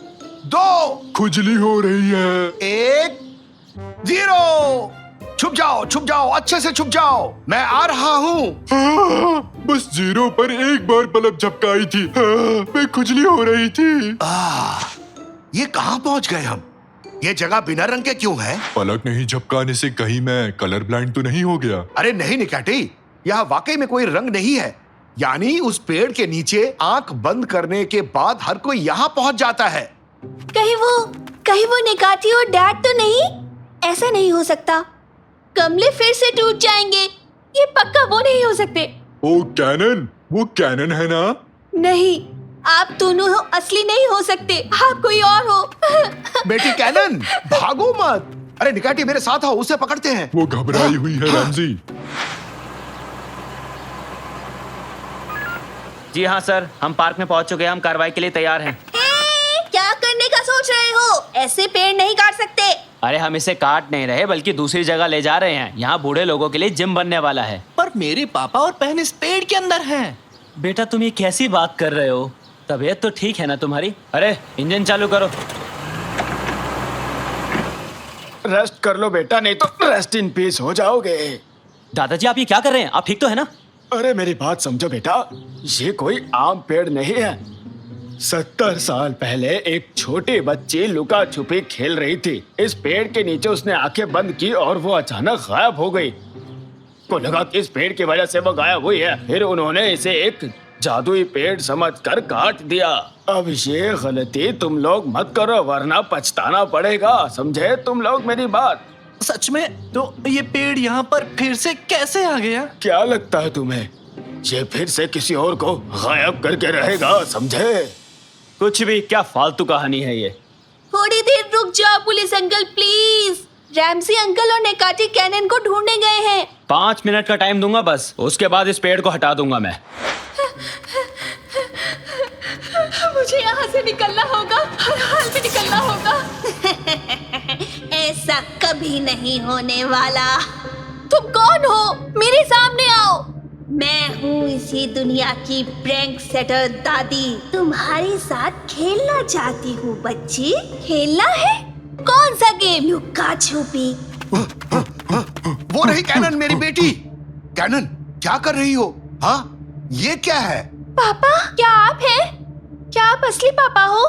2,
खुजली हो रही है।
1, 0। छुप जाओ, छुप जाओ, अच्छे से छुप जाओ। मैं आ रहा हूँ।
बस 0 पर एक बार पलक झपकाई थी। मैं खुजली हो रही थी।
ये कहाँ पहुँच गए हम? ये जगह बिना रंग के क्यों है?
पलक नहीं झपकाने से कहीं मैं कलर ब्लाइंड तो नहीं हो गया?
अरे नहीं निकैटी, यहाँ वाकई में कोई रंग नहीं है। यानी उस पेड़ के नीचे आंख बंद करने के बाद हर कोई यहाँ पहुँच जाता है।
कहीं वो निकाती और डैड तो नहीं? ऐसा नहीं हो सकता। गमले फिर से टूट जाएंगे। ये पक्का वो नहीं हो सकते।
ओ कैनन, वो कैनन है ना?
नहीं, आप दोनों असली नहीं हो सकते। आप कोई और हो।
बेटी कैनन, भागो मत। अरे निकाटी मेरे साथ आओ, उसे पकड़ते हैं।
वो घबराई हुई है रैमजी।
जी हाँ सर, हम पार्क में पहुंच चुके हैं। हम कार्रवाई के लिए तैयार हैं।
क्या करने का सोच रहे हो? ऐसे पेड़ नहीं काट सकते।
अरे हम इसे काट नहीं रहे, बल्कि दूसरी जगह ले जा रहे हैं। यहाँ बूढ़े लोगों के लिए जिम बनने वाला है।
पर मेरे पापा और बहन इस पेड़ के अंदर हैं।
बेटा तुम ये कैसी बात कर रहे हो? तबीयत तो ठीक है ना तुम्हारी? अरे इंजन चालू करो।
रेस्ट कर लो बेटा, नहीं तो रेस्ट इन पीस हो जाओगे।
दादाजी आप ये क्या कर रहे हैं? आप ठीक तो है ना?
अरे मेरी बात समझो बेटा, ये कोई आम पेड़ नहीं है। 70 साल पहले एक छोटी बच्ची लुका छुपी खेल रही थी। इस पेड़ के नीचे उसने आंखें बंद की और वो अचानक गायब हो गई। को लगा कि इस पेड़ की वजह से वो गायब हुई है। फिर उन्होंने इसे एक जादुई पेड़ समझकर काट दिया। अब ये गलती तुम लोग मत करो, वरना पछताना पड़ेगा। समझे तुम लोग मेरी बात?
सच में? तो ये पेड़ यहाँ पर फिर से कैसे आ गया?
क्या लगता है तुम्हें ये फिर से किसी और को गायब करके रहेगा? समझे?
कुछ भी, क्या फालतू कहानी है ये।
थोड़ी देर रुक जाओ police uncle please. Ramsay uncle और नेकाटी कैनन को ढूंढने गए हैं।
5 मिनट का टाइम दूंगा बस, उसके बाद इस पेड़ को हटा दूंगा मैं।
मुझे यहाँ से निकलना होगा, हर हाल में निकलना होगा। ऐसा कभी नहीं होने वाला। तुम कौन हो? मेरे सामने आओ। मैं हूँ इसी दुनिया की प्रैंक सेटर दादी। तुम्हारे साथ खेलना चाहती हूँ बच्ची। खेलना है? कौन सा गेम? लुक्का छुपी।
वो रही कैनन, मेरी बेटी। कैनन, क्या कर रही हो? हाँ, ये क्या है?
पापा, क्या आप हैं? क्या आप असली पापा हो?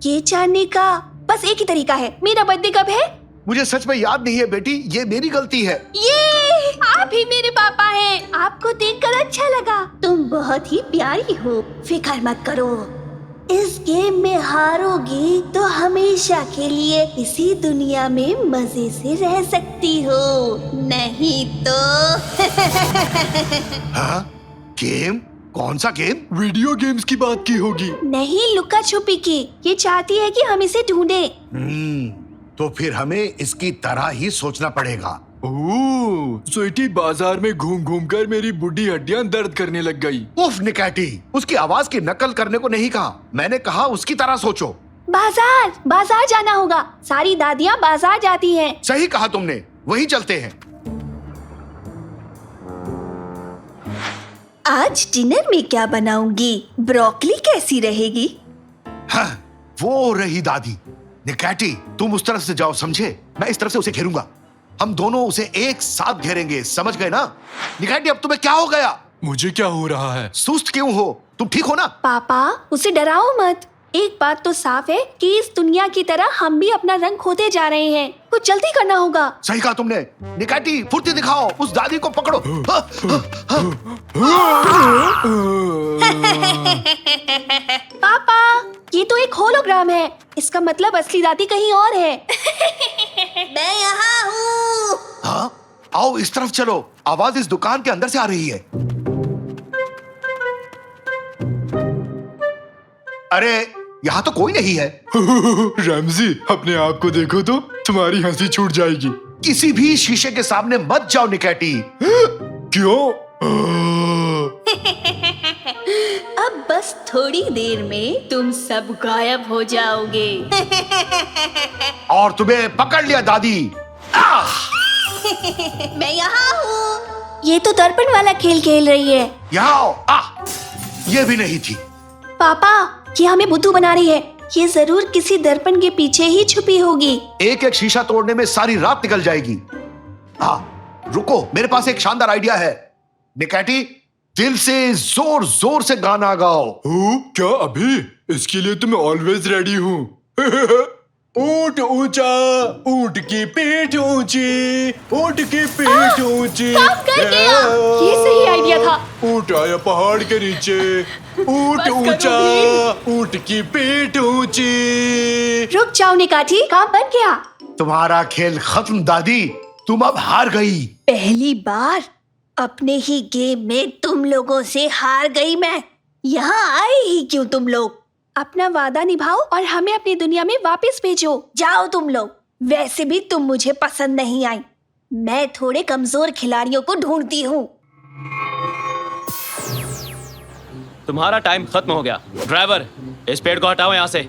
ये जानने का बस एक ही तरीका है। मेरा बर्थडे कब है?
मुझे सच में याद नहीं है बेटी, ये मेरी गलती है।
ये आप ही मेरे पापा हैं। आपको देखकर अच्छा लगा। तुम बहुत ही प्यारी हो। फिक्र मत करो, इस गेम में हारोगी तो हमेशा के लिए इसी दुनिया में मजे से रह सकती हो, नहीं तो
हाँ? गेम? कौन सा गेम?
वीडियो गेम्स की बात की होगी।
नहीं, लुका छुपी की। ये चाहती है कि हम इसे ढूंढे।
तो फिर हमें इसकी तरह ही सोचना पड़ेगा।
ओह, स्वीटी बाजार में घूम घूम कर मेरी बुढ़ी हड्डियां दर्द करने लग गई।
उफ निकैटी, उसकी आवाज की नकल करने को नहीं कहा, मैंने कहा उसकी तरह सोचो।
बाजार, बाजार जाना होगा। सारी दादियाँ बाजार जाती हैं।
सही कहा तुमने, वही चलते हैं।
आज डिनर में क्या बनाऊंगी? ब्रोकली कैसी रहेगी?
हाँ, वो रही दादी। निकैटी, तुम उस तरफ से जाओ, समझे? मैं इस तरफ से उसे घेरूंगा। हम दोनों उसे एक साथ घेरेंगे, समझ गए ना? निकैटी, अब तुम्हें क्या हो गया?
मुझे क्या हो रहा है?
सुस्त क्यों हो? तुम ठीक हो ना?
पापा, उसे डराओ मत। एक बात तो साफ है कि इस दुनिया की तरह हम भी अपना रंग खोते जा रहे हैं। कुछ जल्दी करना होगा।
सही कहा तुमने। निकैटी, फुर्ती दिखाओ, उस दादी को पकड़ो।
पापा, ये तो एक होलोग्राम है। इसका मतलब असली दादी कहीं और है। मैं यहाँ हूँ।
हाँ? आओ इस तरफ चलो, आवाज इस दुकान के अंदर से आ रही है। अरे, यहाँ तो कोई नहीं है।
रैमजी, अपने आप को देखो तो तुम्हारी हंसी छूट जाएगी।
किसी भी शीशे के सामने मत जाओ निकैटी।
क्यों?
अब बस थोड़ी देर में तुम सब गायब हो जाओगे।
और तुम्हें पकड़ लिया दादी।
मैं यहाँ हूँ। ये तो दर्पण वाला खेल खेल रही है।
यहाँ आओ। ये भी नहीं थी।
पापा, ये हमें बुद्धू बना रही है। ये जरूर किसी दर्पण के पीछे ही छुपी होगी।
एक एक शीशा तोड़ने में सारी रात निकल जाएगी। हाँ, रुको, मेरे पास एक शानदार आइडिया है। निकैटी, दिल से जोर जोर से गाना गाओ।
क्या अभी? इसके लिए तो मैं ऑलवेज रेडी हूँ। ऊंट ऊंचा, ऊंट की पीठ ऊंची, ऊंट की पीठ ऊंची।
काम कर गया। ये सही आइडिया था।
ऊंट आया पहाड़ के नीचे, ऊंट ऊंचा, ऊंट की पीठ ऊंची।
रुक जाओ निकाठी, काम बन गया।
तुम्हारा खेल खत्म दादी, तुम अब हार गई।
पहली बार अपने ही गेम में तुम लोगों से हार गई मैं। यहाँ आए ही क्यों तुम लोग? अपना वादा निभाओ और हमें अपनी दुनिया में वापस भेजो। जाओ तुम लोग। वैसे भी तुम मुझे पसंद नहीं आई। मैं थोड़े कमजोर खिलाड़ियों को ढूंढती हूँ।
तुम्हारा टाइम खत्म हो गया। ड्राइवर, इस पेड़ को हटाओ यहाँ से।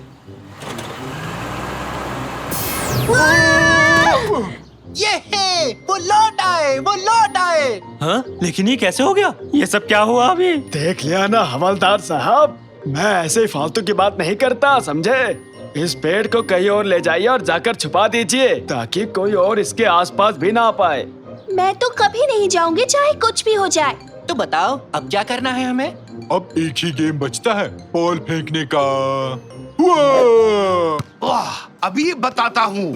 वो लौट आए, वो लौट आए। हाँ, लेकिन ये कैसे हो गया? ये सब क्या हुआ अभी?
देख लिया ना हवलदार साहब, मैं ऐसे ही फालतू की बात नहीं करता, समझे? इस पेड़ को कहीं और ले जाइए और जाकर छुपा दीजिए ताकि कोई और इसके आसपास भी ना आ पाए।
मैं तो कभी नहीं जाऊंगी, चाहे कुछ भी हो जाए।
तो बताओ, अब क्या करना है हमें?
अब एक ही गेम बचता है, बॉल फेंकने का।
अभी बताता हूँ।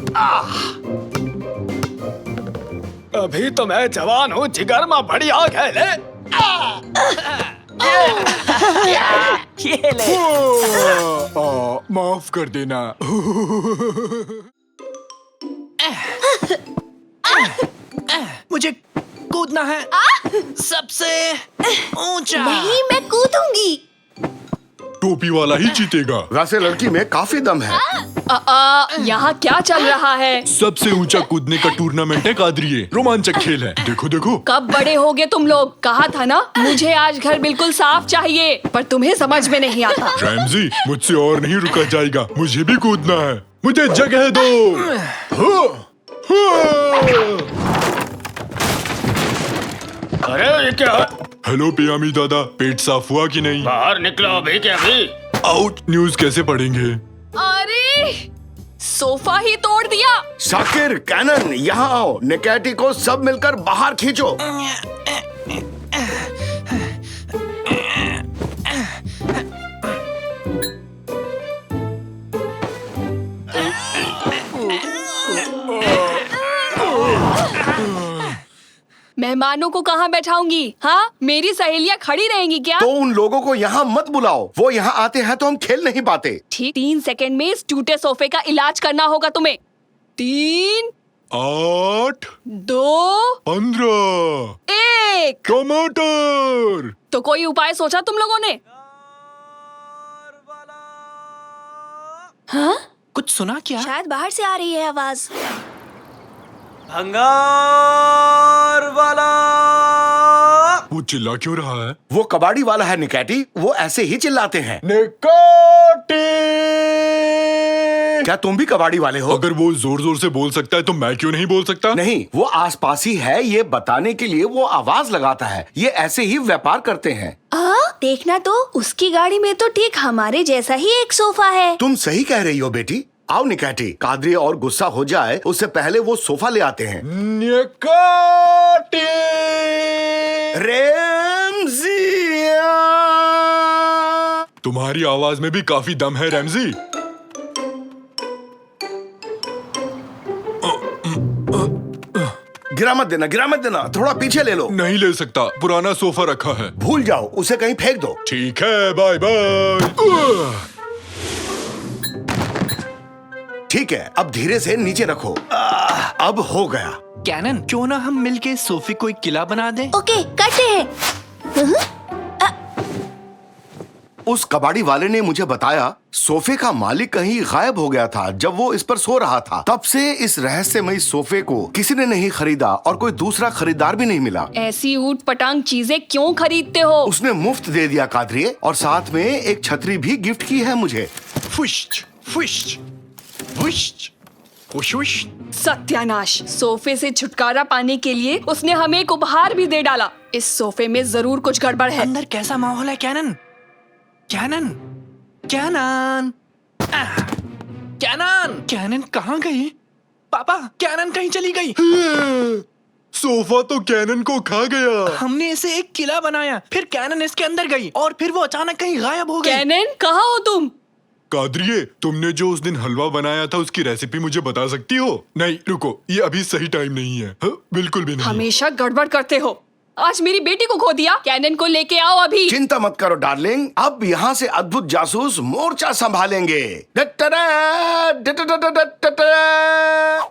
अभी तो मैं जवान हूँ, जिगर में बड़ी आग है। ले
ये ले।
माफ कर देना।
मुझे कूदना है सबसे ऊंचा।
नहीं, मैं कूदूंगी।
टोपी वाला ही जीतेगा।
वैसे लड़की में काफी दम है।
यहाँ क्या चल रहा है?
सबसे ऊंचा कूदने का टूर्नामेंट है कादरिए। रोमांचक खेल है, देखो देखो।
कब बड़े होगे तुम लोग? कहा था ना, मुझे आज घर बिल्कुल साफ चाहिए, पर तुम्हें समझ में नहीं आता।
रैमजी, मुझसे और नहीं रुका जाएगा, मुझे भी कूदना है। मुझे जगह दो।
अरे ये क्या?
हेलो पियामी दादा, पेट साफ हुआ कि नहीं?
बाहर निकलो अभी के अभी।
आउट। न्यूज़ कैसे पढ़ेंगे?
अरे, सोफा ही तोड़ दिया।
शाकिर, कैनन, यहाँ आओ। निकैटी को सब मिलकर बाहर खींचो।
मेहमानों को कहाँ बैठाऊंगी? हाँ, मेरी सहेलियाँ खड़ी रहेंगी क्या?
तो उन लोगों को यहाँ मत बुलाओ, वो यहाँ आते हैं तो हम खेल नहीं पाते।
ठीक 3 सेकंड में इस टूटे सोफे का इलाज करना होगा तुम्हें। 3,
8,
2,
15,
1।
टमाटर।
तो कोई उपाय सोचा तुम लोगों ने? हाँ?
कुछ सुना क्या?
शायद बाहर से आ रही है आवाज।
भंगार वाला।
वो चिल्ला क्यों रहा है?
वो कबाड़ी वाला है निकैटी, वो ऐसे ही चिल्लाते हैं।
निकाटी।
क्या तुम भी कबाड़ी वाले हो?
अगर वो जोर जोर से बोल सकता है तो मैं क्यों नहीं बोल सकता?
नहीं, वो आसपास ही है, ये बताने के लिए वो आवाज लगाता है। ये ऐसे ही व्यापार करते हैं।
देखना तो, उसकी गाड़ी में तो ठीक हमारे जैसा ही एक सोफा है।
तुम सही कह रही हो बेटी। आओ निकैटी, कादरी और गुस्सा हो जाए उससे पहले वो सोफा ले आते हैं।
निकाटी।
रेमजिया।
तुम्हारी आवाज में भी काफी दम है रैमजी।
गिरा मत देना, थोड़ा पीछे ले लो।
नहीं ले सकता, पुराना सोफा रखा है।
भूल जाओ, उसे कहीं फेंक दो।
ठीक है, बाय बाय।
ठीक है, अब धीरे से नीचे रखो। अब हो गया।
कैनन, क्यों ना हम मिलके सोफे को एक किला बना दें?
ओके, करते हैं।
उस कबाड़ी वाले ने मुझे बताया सोफे का मालिक कहीं गायब हो गया था जब वो इस पर सो रहा था। तब से इस रहस्यमयी सोफे को किसी ने नहीं खरीदा और कोई दूसरा खरीदार भी नहीं मिला।
ऐसी ऊट पटांग चीजें क्यों खरीदते हो?
उसने मुफ्त दे दिया कादरिए, और साथ में एक छतरी भी गिफ्ट की है मुझे।
फुश्च, फुश्च, फुश्च, फुश्च।
सत्यानाश! सोफे से छुटकारा पाने के लिए उसने हमें एक उपहार भी दे डाला। इस सोफे में जरूर कुछ गड़बड़ है।
अंदर कैसा माहौल है कैनन? कैनन, कैनन, कैनन, कैनन कहाँ गई? पापा, कैनन कहीं चली गई।
सोफा तो कैनन को खा गया।
हमने इसे एक किला बनाया, फिर कैनन इसके अंदर गई और फिर वो अचानक कहीं गायब हो गई।
कैनन, कहाँ हो तुम?
कादरिए, तुमने जो उस दिन हलवा बनाया था उसकी रेसिपी मुझे बता सकती हो? नहीं, रुको, ये अभी सही टाइम नहीं है। बिल्कुल भी नहीं।
हमेशा गड़बड़ करते हो। आज मेरी बेटी को खो दिया। कैनन को लेके आओ अभी।
चिंता मत करो डार्लिंग, अब यहाँ से अद्भुत जासूस मोर्चा संभालेंगे।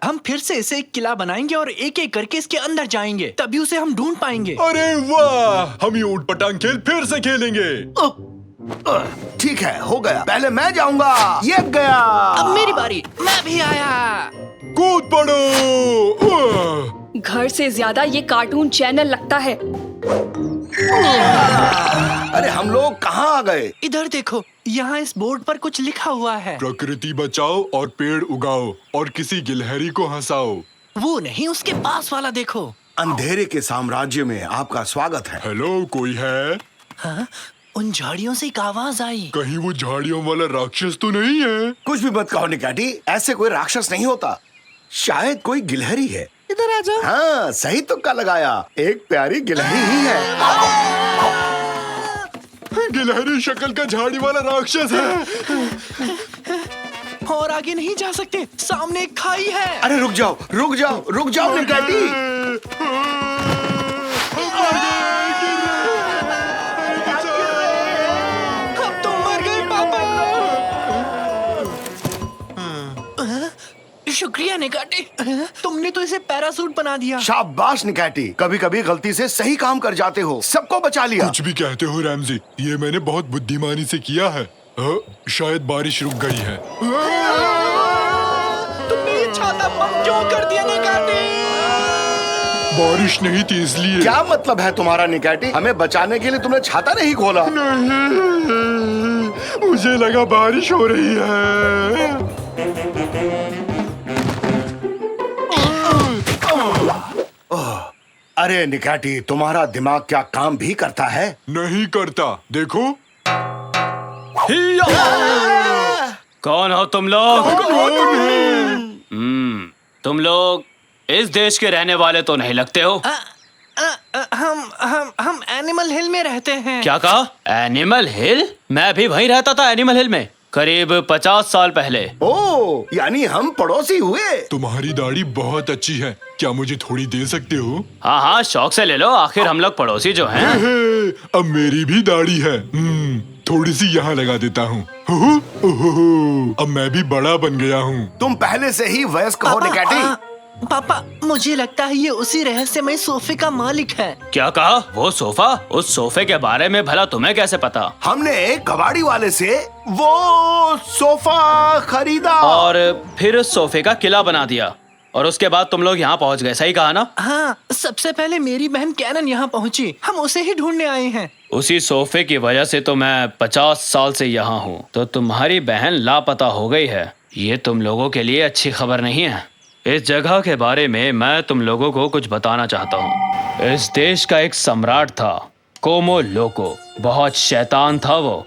हम फिर से इसे एक किला बनाएंगे और एक एक करके इसके अंदर जाएंगे, तभी उसे हम ढूंढ पाएंगे।
अरे वाह, हम ये ऊट पटांग खेल फिर से खेलेंगे।
ठीक है, हो गया। पहले मैं जाऊंगा। ये गया।
अब मेरी बारी, मैं भी आया।
कूद पड़ो।
घर से ज्यादा ये कार्टून चैनल लगता है।
अरे हम लोग कहाँ आ गए?
इधर देखो, यहाँ इस बोर्ड पर कुछ लिखा हुआ है।
प्रकृति बचाओ और पेड़ उगाओ और किसी गिलहरी को हंसाओ।
वो नहीं, उसके पास वाला देखो।
अंधेरे के साम्राज्य में आपका स्वागत है।
हेलो, कोई है?
हाँ? उन झाड़ियों से एक आवाज आई।
कहीं वो झाड़ियों वाला राक्षस तो नहीं है?
कुछ भी मत कहो निकैटी, ऐसे कोई राक्षस नहीं होता। शायद कोई गिलहरी है।
इधर आ जाओ।
हाँ, सही तुक्का लगाया, एक प्यारी गिलहरी ही है।
गिलहरी शक्ल का झाड़ी वाला राक्षस है।
और आगे नहीं जा सकते, सामने एक खाई है।
अरे रुक जाओ निकैटी।
अब तुम मर गए पापा। शुक्रिया निकैटी, तुमने तो इसे पैरासूट बना दिया।
शाबाश निकैटी, कभी कभी गलती से सही काम कर जाते हो, सबको बचा लिया।
कुछ भी कहते हो रैमजी, ये मैंने बहुत बुद्धिमानी से किया है। शायद बारिश रुक गई है।
तुमने ये छाता बंद क्यों कर दिया निकैटी?
बारिश नहीं थी इसलिए।
क्या मतलब है तुम्हारा निकैटी? हमें बचाने के लिए तुमने छाता नहीं खोला?
नहीं, मुझे लगा बारिश हो रही है।
अरे निकैटी, तुम्हारा दिमाग क्या काम भी करता है?
नहीं करता, देखो।
कौन हो तुम लोग? तुम लोग इस देश के रहने वाले तो नहीं लगते हो।
हम एनिमल हिल में रहते हैं।
क्या कहा? एनिमल हिल? मैं भी वहीं रहता था, एनिमल हिल में। करीब 50 साल पहले।
ओ, यानी हम पड़ोसी हुए।
तुम्हारी दाढ़ी बहुत अच्छी है, क्या मुझे थोड़ी दे सकते हो?
हाँ हाँ, शौक से ले लो, आखिर हम लोग पड़ोसी जो हैं।
अब मेरी भी दाढ़ी है, थोड़ी सी यहाँ लगा देता हूँ। अब मैं भी बड़ा बन गया हूँ।
तुम पहले से ही वयस्क हो निकैटी।
पापा, मुझे लगता है ये उसी रहस्यमय सोफे का मालिक है।
क्या कहा? वो सोफा? उस सोफे के बारे में भला तुम्हें कैसे पता?
हमने एक कबाड़ी वाले से वो सोफा खरीदा
और फिर उस सोफे का किला बना दिया, और उसके बाद तुम लोग यहाँ पहुँच गए, सही कहा ना?
हाँ, सबसे पहले मेरी बहन कैनन यहाँ पहुँची, हम उसे ही ढूंढने आए हैं।
उसी सोफे की वजह से तो मैं 50 साल से यहाँ हूँ, तो तुम्हारी बहन लापता हो गई है। ये तुम लोगों के लिए अच्छी खबर नहीं है। इस जगह के बारे में मैं तुम लोगों को कुछ बताना चाहता हूँ। इस देश का एक सम्राट था, कोमो लोको। बहुत शैतान था वो,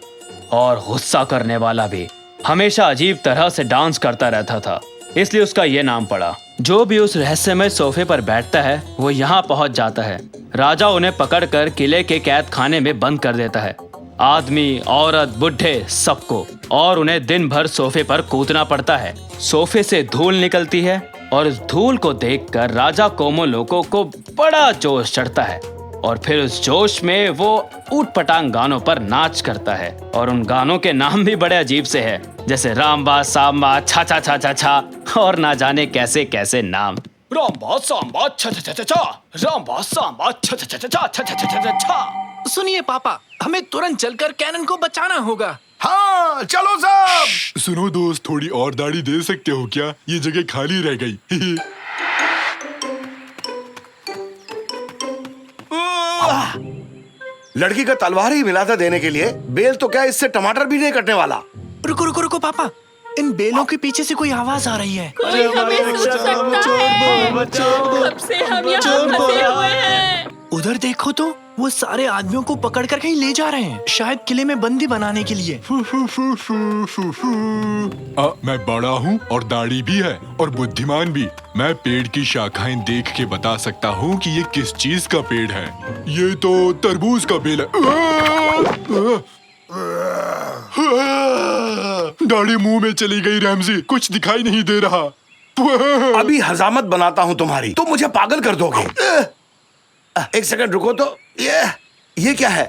और गुस्सा करने वाला भी। हमेशा अजीब तरह से डांस करता रहता था, इसलिए उसका ये नाम पड़ा। जो भी उस रहस्यमय सोफे पर बैठता है वो यहाँ पहुँच जाता है। राजा उन्हें पकड़कर किले के कैद खाने में बंद कर देता है, आदमी, औरत, बुढ़े, सबको, और उन्हें दिन भर सोफे पर कूदना पड़ता है। सोफे से धूल निकलती है, और उस धूल को देखकर राजा कोमो लोको को बड़ा जोश चढ़ता है, और फिर उस जोश में वो ऊट-पटांग गानों पर नाच करता है। और उन गानों के नाम भी बड़े अजीब से हैं, जैसे रामबा, सांबा, छा छा छा छा छा, और ना जाने कैसे कैसे नाम।
रामबा सांबा छा छा छा छा छा, रामबा सांबा छा छा छा छा छा छा छा छा छा।
सुनिए पापा, हमें तुरंत चलकर कैनन को बचाना होगा।
हाँ, चलो सब।
सुनो दोस्त, थोड़ी और दाढ़ी दे सकते हो क्या? ये जगह खाली रह गई।
लड़की का तलवार ही मिला था देने के लिए, बेल तो क्या इससे टमाटर भी नहीं कटने वाला।
रुको रुको रुको पापा, इन बेलों के पीछे से कोई आवाज आ रही है।
कोई हमें सुन सकता है। कब से हम यहाँ फंसे हुए हैं।
उधर देखो तो, वो सारे आदमियों को पकड़कर कहीं ले जा रहे हैं, शायद किले में बंदी बनाने के लिए।
मैं बड़ा हूँ और दाढ़ी भी है और बुद्धिमान भी। मैं पेड़ की शाखाएं देख के बता सकता हूँ कि ये किस चीज का पेड़ है। ये तो तरबूज का बेल है। दाढ़ी मुंह में चली गई रैमजी, कुछ दिखाई नहीं दे रहा।
अभी हजामत बनाता हूँ तुम्हारी, तुम मुझे पागल कर दोगे। एक सेकंड रुको तो, ये क्या है?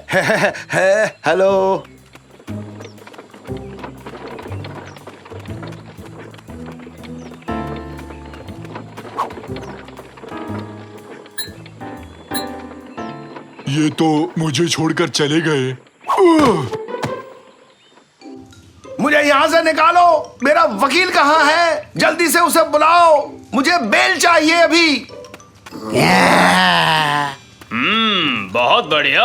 हेलो।
ये तो मुझे छोड़कर चले गए।
मुझे यहाँ से निकालो। मेरा वकील कहाँ है? जल्दी से उसे बुलाओ, मुझे बेल चाहिए अभी।
बहुत बढ़िया।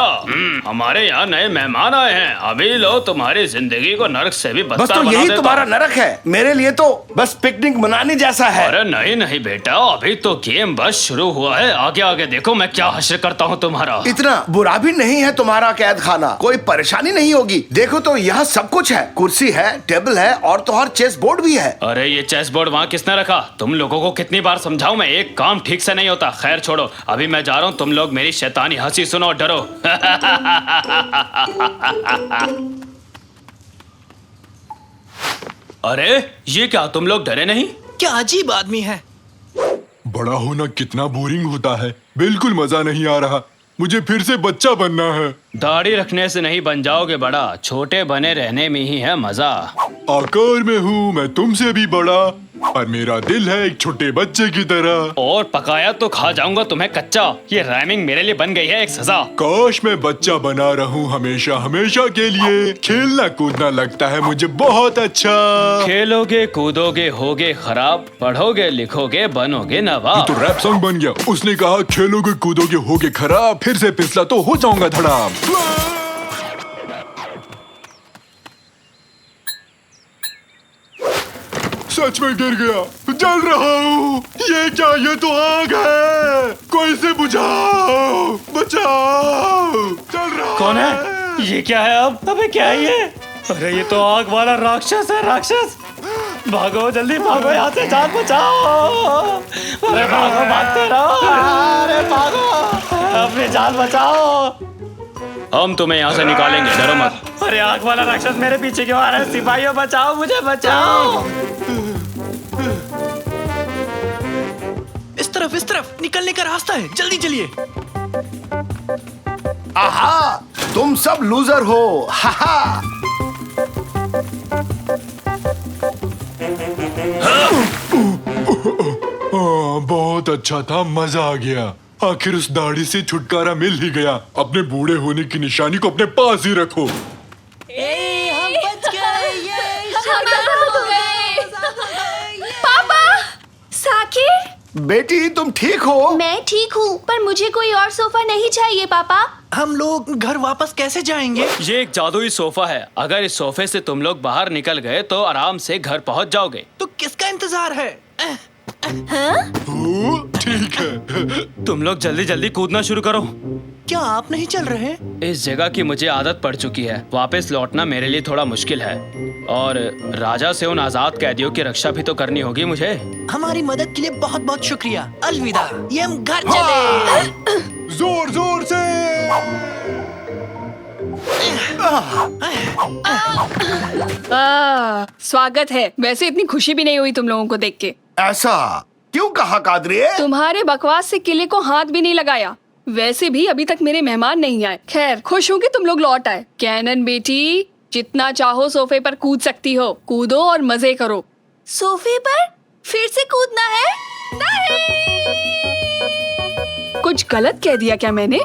हमारे यहाँ नए मेहमान आए हैं। अभी लो तुम्हारी जिंदगी को नरक से भी बदतर
बस तो
बना
यही
देता
तुम्हारा
हूँ।
नरक है, मेरे लिए तो बस पिकनिक मनाने जैसा है।
अरे नहीं नहीं बेटा, अभी तो गेम बस शुरू हुआ है। आगे आगे देखो मैं क्या हश्र करता हूँ तुम्हारा।
इतना बुरा भी नहीं है तुम्हारा कैद खाना, कोई परेशानी नहीं होगी। देखो तो यहाँ सब कुछ है, कुर्सी है, टेबल है, और तो और चेस बोर्ड भी है।
अरे ये चेस बोर्ड वहाँ किसने रखा? तुम लोगों को कितनी बार समझाऊं मैं, एक काम ठीक से नहीं होता। खैर छोड़ो, अभी मैं जा रहा हूँ। तुम लोग मेरी शैतानी हंसी सुनो और डरो। अरे ये क्या, तुम लोग डरे नहीं?
क्या अजीब आदमी है।
बड़ा होना कितना बोरिंग होता है, बिल्कुल मजा नहीं आ रहा। मुझे फिर से बच्चा बनना है।
दाढ़ी रखने से नहीं बन जाओगे बड़ा, छोटे बने रहने में ही है मजा।
आकार में हूँ मैं तुमसे भी बड़ा, पर मेरा दिल है एक छोटे बच्चे की तरह।
और पकाया तो खा जाऊंगा तुम्हें कच्चा। ये राइमिंग मेरे लिए बन गई है एक सजा।
काश मैं बच्चा बना रहूं हमेशा हमेशा के लिए। खेलना कूदना लगता है मुझे बहुत अच्छा।
खेलोगे कूदोगे होगे खराब, पढ़ोगे लिखोगे बनोगे नवाब।
तो रैप सॉन्ग बन गया। उसने कहा खेलोगे कूदोगे होगे खराब, फिर से फिसला तो हो जाऊंगा धड़ाम। सच में गिर गया, जल रहा हूँ। ये क्या, ये तो आग है। कोई से बुझाओ, बचाओ। चल रहा
कौन है? ये क्या है? अब अबे क्या है ये? अरे ये तो आग वाला राक्षस है। राक्षस, भागो जल्दी भागो यहाँ से, जान बचाओ। अरे भागो, भागते रहो। अरे भागो, अपनी जान बचाओ। हम तुम्हें यहाँ से निकालेंगे, डरो मत। अरे आग वाला राक्षस मेरे पीछे क्यों आ रहा है? सिपाहियों बचाओ मुझे, बचाओ।
इस तरफ निकलने का रास्ता है, जल्दी चलिए।
आहा, तुम सब लूजर हो। हाहा।
बहुत अच्छा था, मजा आ गया। आखिर उस दाढ़ी से छुटकारा मिल ही गया। अपने बूढ़े होने की निशानी को अपने पास ही रखो।
हम बच गए।
पापा, साकिर,
बेटी तुम ठीक हो?
मैं ठीक हूँ, पर मुझे कोई और सोफा नहीं चाहिए पापा।
हम लोग घर वापस कैसे जाएंगे?
ये एक जादुई सोफा है। अगर इस सोफे से तुम लोग बाहर निकल गए तो आराम से घर पहुंच जाओगे।
तो किसका इंतजार है?
ठीक है।
तुम लोग जल्दी जल्दी कूदना शुरू करो।
क्या आप नहीं चल रहे?
इस जगह की मुझे आदत पड़ चुकी है। वापस लौटना मेरे लिए थोड़ा मुश्किल है, और राजा से उन आजाद कैदियों की रक्षा भी तो करनी होगी मुझे।
हमारी मदद के लिए बहुत बहुत शुक्रिया। अलविदा। ये हम घर चले।
जोर जोर से।
स्वागत है। वैसे इतनी खुशी भी नहीं हुई तुम लोगों को देख के।
ऐसा क्यों कहा कादरी?
तुम्हारे बकवास से किले को हाथ भी नहीं लगाया। वैसे भी अभी तक मेरे मेहमान नहीं आए। खैर, खुश हूँ कि तुम लोग लौट आए। कैनन बेटी, जितना चाहो सोफे पर कूद सकती हो। कूदो और मजे करो।
सोफे पर फिर से कूदना है?
कुछ गलत कह दिया क्या मैंने?